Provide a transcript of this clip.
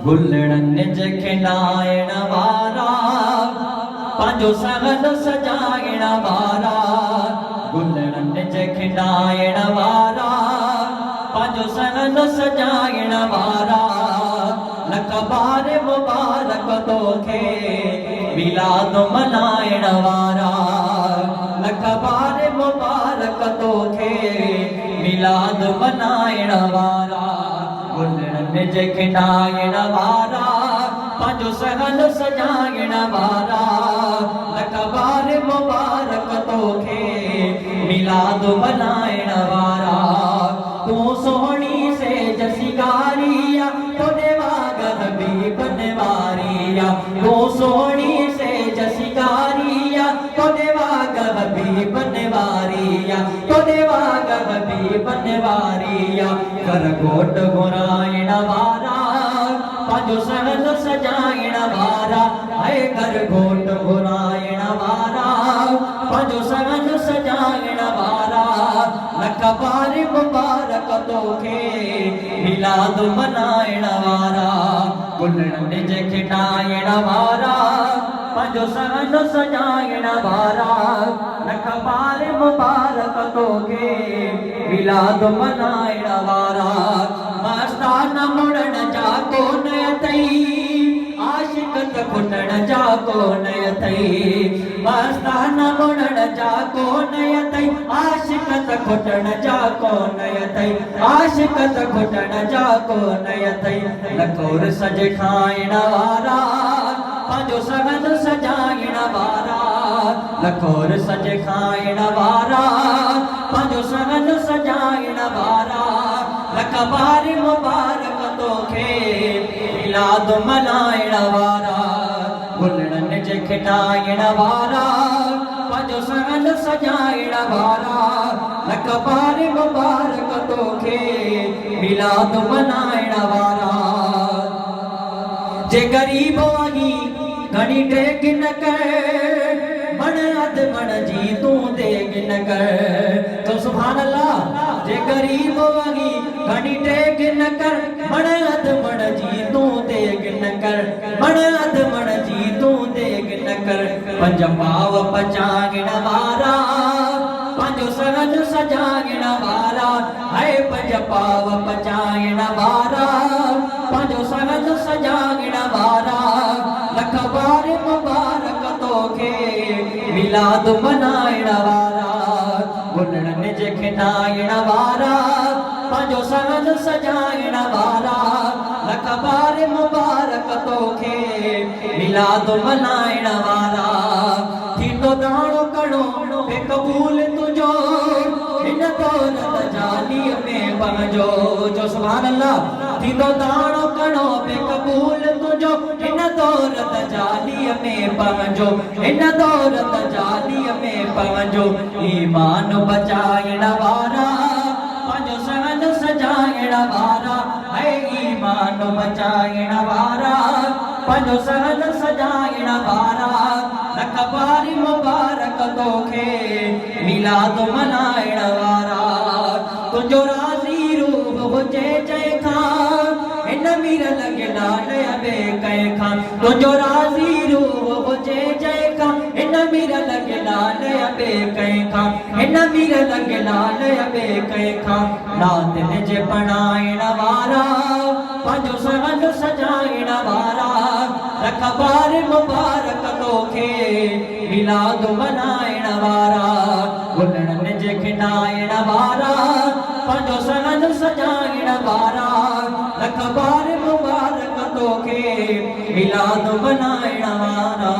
गुलड़न जे खिलाइण वारा पंहिंजो सहन सजाइण वारा गुलड़न जे खिलाइण वारा पंहिंजो सहन सजाइण वारा लख बार मुबारक तोखे मिलाद मनाइण वारा लख बार मुबारक तोखे मिलाद मनाइण वारा गुलड़न जे खिलाइण वारा पंहिंजो सहन सजाइण वारा लख बार मुबारक तोखे मिलाद मनाइण वारा तूं सोहणी से जसिगारिया तोने वागर भी बनवारिया तूं सोहणी से जसिगारिया तोने वागर भी बनवारिया तोने वागर भी बनवारिया कर गोट घुराइण वारा पंहिंजो सहन सजाइण वारा है कर गोट घुराइण वारा पंहिंजो सहन सजाइण वारा लख बार मुबारक तोखे मिलाद मनाइण वारा गुलड़न जे खिलाइण वारा पंहिंजो सहन सजाइण वारा लख बार मुबारक तोखे मिलाद मनाइण वारा मस्ताना मुड़न जा कोन अथई आशिक त खुटण जा कोन अथई मस्ताना मुड़न जा कोन अथई आशिक त खुटण जा कोन अथई आशिक त खुटण जा कोन अथई लखोर सज खाइण वारा पंहिंजो सहन सजाइण वारा लखोर सज खाइण वारा पंहिंजो सहन सजाइण वारा लख बार मुबारक तोखे मिलाद मनाइण वारा गुलड़न जे खिलाइण वारा पंहिंजो सहन सजाइण वारा लख बार मुबारक तोखे मिलाद मनाइण वारा जे गरीब आही घणी टेक न कर मण अध मण जी तूं देग न कर तो सुभान अल्लाह जे गरीब आही घणी टेक न कर मण अध मण जी तूं देग न कर मण अध मण जी तूं देग न कर पंज पाव पचाइण वारा पंहिंजो सहन सजाइण वारा है पंज पाव पचाइण वारा पंहिंजो सहन सजाइण वारा लख बार मुबारक तोखे मिलाद मनाइण वारा गुलड़न जे खिलाइण वारा पंहिंजो सहन सजाइण वारा लख बार मुबारक तोखे मिलाद मनाइण वारा थींदो दाणो कणो बेक़बूल तुंहिंजो हिन दौलत जालीअ में पंहिंजो जो सुभान अल्लाह थींदो दाणो कणो बेक़बूल तुंहिंजो हिन दौलत जालीअ में पंहिंजो हिन दौलत जालीअ में पंहिंजो ईमान बचाइण वारा पंहिंजो सहन सजाइण वारा है ईमान बचाइण वारा पंहिंजो सहन सजाइण वारा लख बार मुबारक तोखे मिलाद मनाइण वारा तुंहिंजो राज़ी रूह हुजे जंहिंखां हिन मीर लॻे लाल अबे कंहिंखां तुंहिंजो राज़ी रूह हुजे जंहिंखां हिन मीर लॻे लाल अबे कंहिंखां हिन मीर लॻे लाल अबे कंहिंखां नातिन जे पढ़ाइण वारा पंहिंजो सहन सजाइण वारा लख बार मुबारक तोखे मिलाद मनाइण वारा गुलड़न जे खिलाइण वारा पंहिंजो सहन सजाइण वारा लख बार मुबारक तोखे मिलाद मनाइण वारा।